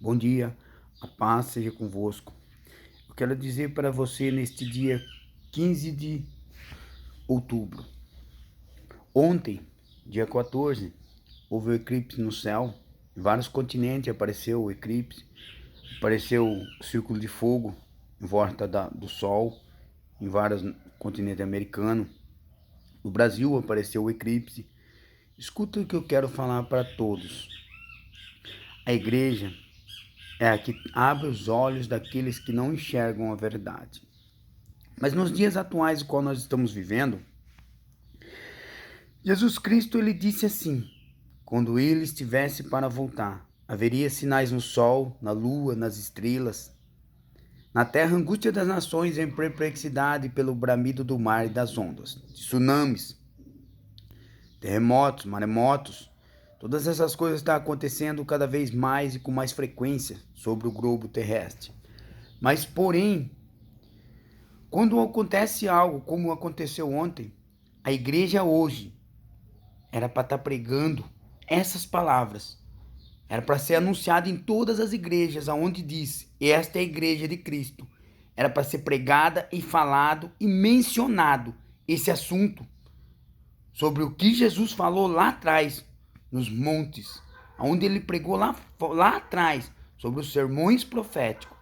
Bom dia, a paz seja convosco. Eu quero dizer para você neste dia 15 de outubro. Ontem, dia 14, houve o eclipse no céu. Em vários continentes apareceu o eclipse. Apareceu o círculo de fogo em volta do Sol, em vários continentes americanos. No Brasil apareceu o eclipse. Escuta o que eu quero falar para todos. A igreja é a que abre os olhos daqueles que não enxergam a verdade. Mas nos dias atuais, qual nós estamos vivendo, Jesus Cristo ele disse assim: quando ele estivesse para voltar, haveria sinais no sol, na lua, nas estrelas. Na terra, angústia das nações em perplexidade pelo bramido do mar e das ondas, tsunamis, terremotos, maremotos. Todas essas coisas estão acontecendo cada vez mais e com mais frequência sobre o globo terrestre. Mas, porém, quando acontece algo como aconteceu ontem, a igreja hoje era para estar pregando essas palavras. Era para ser anunciado em todas as igrejas, aonde diz, esta é a igreja de Cristo. Era para ser pregada e falado e mencionado esse assunto sobre o que Jesus falou lá atrás, nos montes, onde ele pregou lá atrás, sobre os sermões proféticos.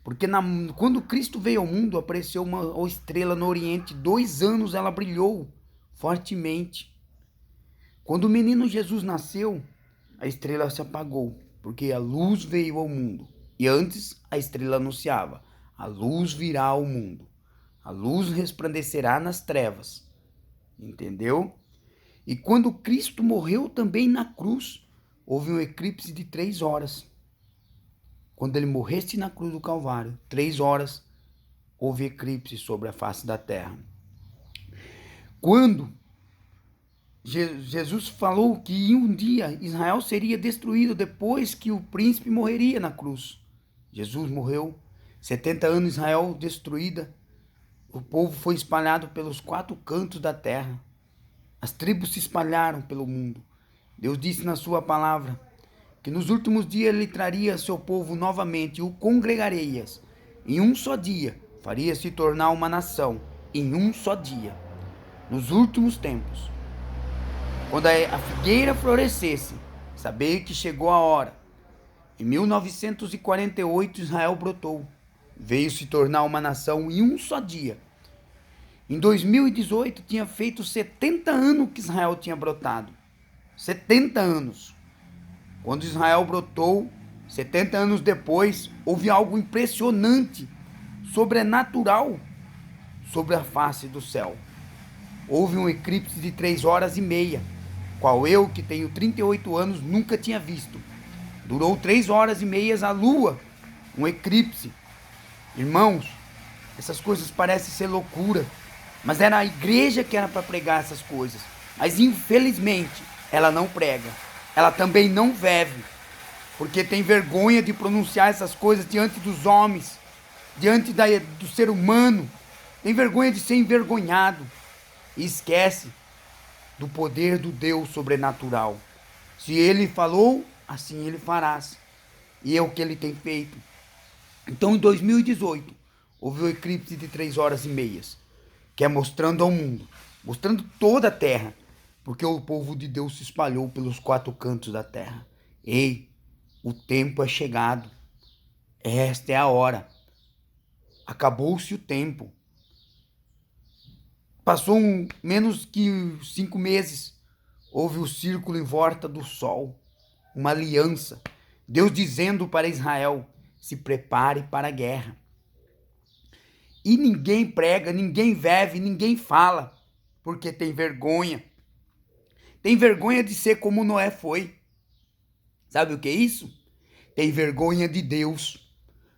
Porque quando Cristo veio ao mundo, apareceu uma estrela no Oriente. 2 anos ela brilhou fortemente. Quando o menino Jesus nasceu, a estrela se apagou, porque a luz veio ao mundo. E antes a estrela anunciava: a luz virá ao mundo. A luz resplandecerá nas trevas. Entendeu? E quando Cristo morreu também na cruz, houve um eclipse de 3 horas. Quando ele morresse na cruz do Calvário, 3 horas, houve eclipse sobre a face da terra. Quando Jesus falou que um dia Israel seria destruído depois que o príncipe morreria na cruz. Jesus morreu, 70 anos Israel destruída, o povo foi espalhado pelos 4 cantos da terra. As tribos se espalharam pelo mundo. Deus disse na sua palavra que nos últimos dias ele traria seu povo novamente, o congregareias. Em um só dia, faria se tornar uma nação, em um só dia. Nos últimos tempos, quando a figueira florescesse, saber que chegou a hora. Em 1948, Israel brotou. Veio se tornar uma nação em um só dia. Em 2018, tinha feito 70 anos que Israel tinha brotado. 70 anos. Quando Israel brotou, 70 anos depois, houve algo impressionante, sobrenatural, sobre a face do céu. Houve um eclipse de 3 horas e meia, qual eu, que tenho 38 anos, nunca tinha visto. Durou 3 horas e meia a lua, um eclipse. Irmãos, essas coisas parecem ser loucura, mas era a igreja que era para pregar essas coisas. Mas infelizmente, ela não prega. Ela também não vive, porque tem vergonha de pronunciar essas coisas diante dos homens, diante do ser humano. Tem vergonha de ser envergonhado e esquece do poder do Deus sobrenatural. Se ele falou, assim ele fará. E é o que ele tem feito. Então, em 2018, houve o eclipse de 3 horas e meias, que é mostrando ao mundo, mostrando toda a terra, porque o povo de Deus se espalhou pelos 4 cantos da terra. Ei, o tempo é chegado. Esta é a hora. Acabou-se o tempo. Passou menos que 5 meses. Houve o círculo em volta do sol, uma aliança. Deus dizendo para Israel: se prepare para a guerra. E ninguém prega, ninguém vive, ninguém fala, porque tem vergonha. Tem vergonha de ser como Noé foi. Sabe o que é isso? Tem vergonha de Deus.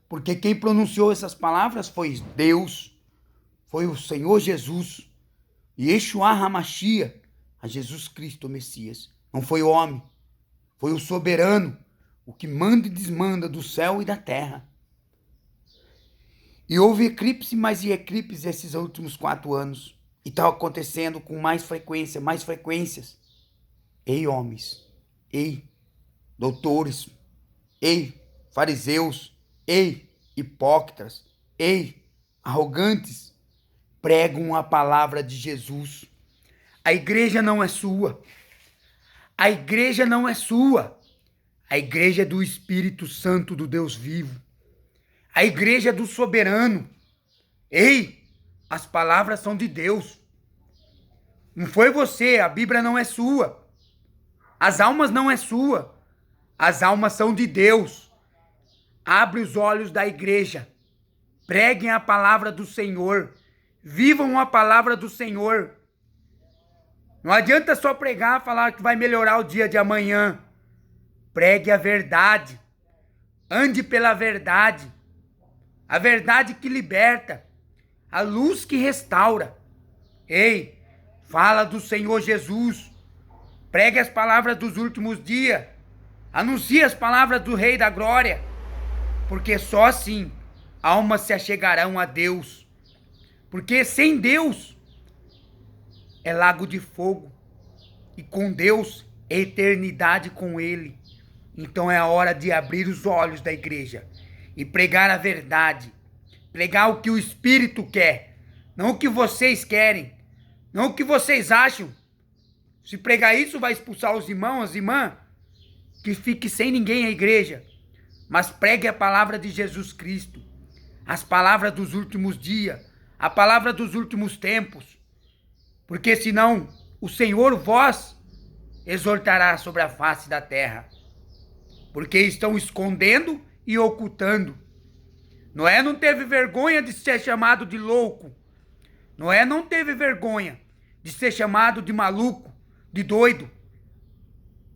Porque quem pronunciou essas palavras foi Deus. Foi o Senhor Jesus. Yeshua HaMashiach, a Jesus Cristo, o Messias. Não foi o homem. Foi o soberano, o que manda e desmanda do céu e da terra. E houve eclipse, mais eclipse esses últimos 4 anos. E está acontecendo com mais frequência, mais frequências. Ei, homens. Ei, doutores. Ei, fariseus, ei, hipócritas, ei, arrogantes, pregam a palavra de Jesus. A igreja não é sua. A igreja não é sua. A igreja é do Espírito Santo do Deus vivo. A igreja é do soberano. Ei, as palavras são de Deus. Não foi você, a Bíblia não é sua. As almas não é sua. As almas são de Deus. Abre os olhos da igreja. Preguem a palavra do Senhor. Vivam a palavra do Senhor. Não adianta só pregar, falar que vai melhorar o dia de amanhã. Pregue a verdade. Ande pela verdade. A verdade que liberta. A luz que restaura. Ei, fala do Senhor Jesus. Pregue as palavras dos últimos dias. Anuncie as palavras do Rei da Glória. Porque só assim almas se achegarão a Deus. Porque sem Deus é lago de fogo. E com Deus é eternidade com Ele. Então é a hora de abrir os olhos da igreja e pregar a verdade. Pregar o que o Espírito quer. Não o que vocês querem. Não o que vocês acham. Se pregar isso, vai expulsar os irmãos, as irmãs. Que fique sem ninguém a igreja. Mas pregue a palavra de Jesus Cristo. As palavras dos últimos dias. A palavra dos últimos tempos. Porque senão o Senhor vós exortará sobre a face da terra. Porque estão escondendo e ocultando. Noé não teve vergonha de ser chamado de louco. Noé não teve vergonha de ser chamado de maluco, de doido.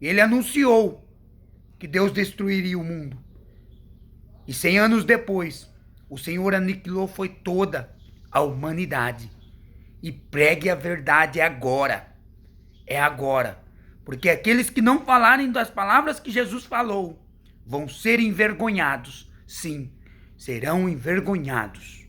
Ele anunciou que Deus destruiria o mundo. E 100 anos depois, o Senhor aniquilou foi toda a humanidade. E pregue a verdade agora. É agora. Porque aqueles que não falarem das palavras que Jesus falou vão ser envergonhados. Sim, serão envergonhados.